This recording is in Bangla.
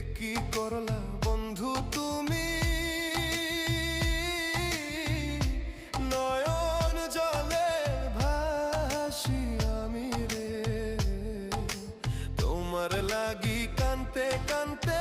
কি করলা বন্ধু তুমি, নয়ন জলে ভাসি আমি রে। তোমার লাগি কানতে কানতে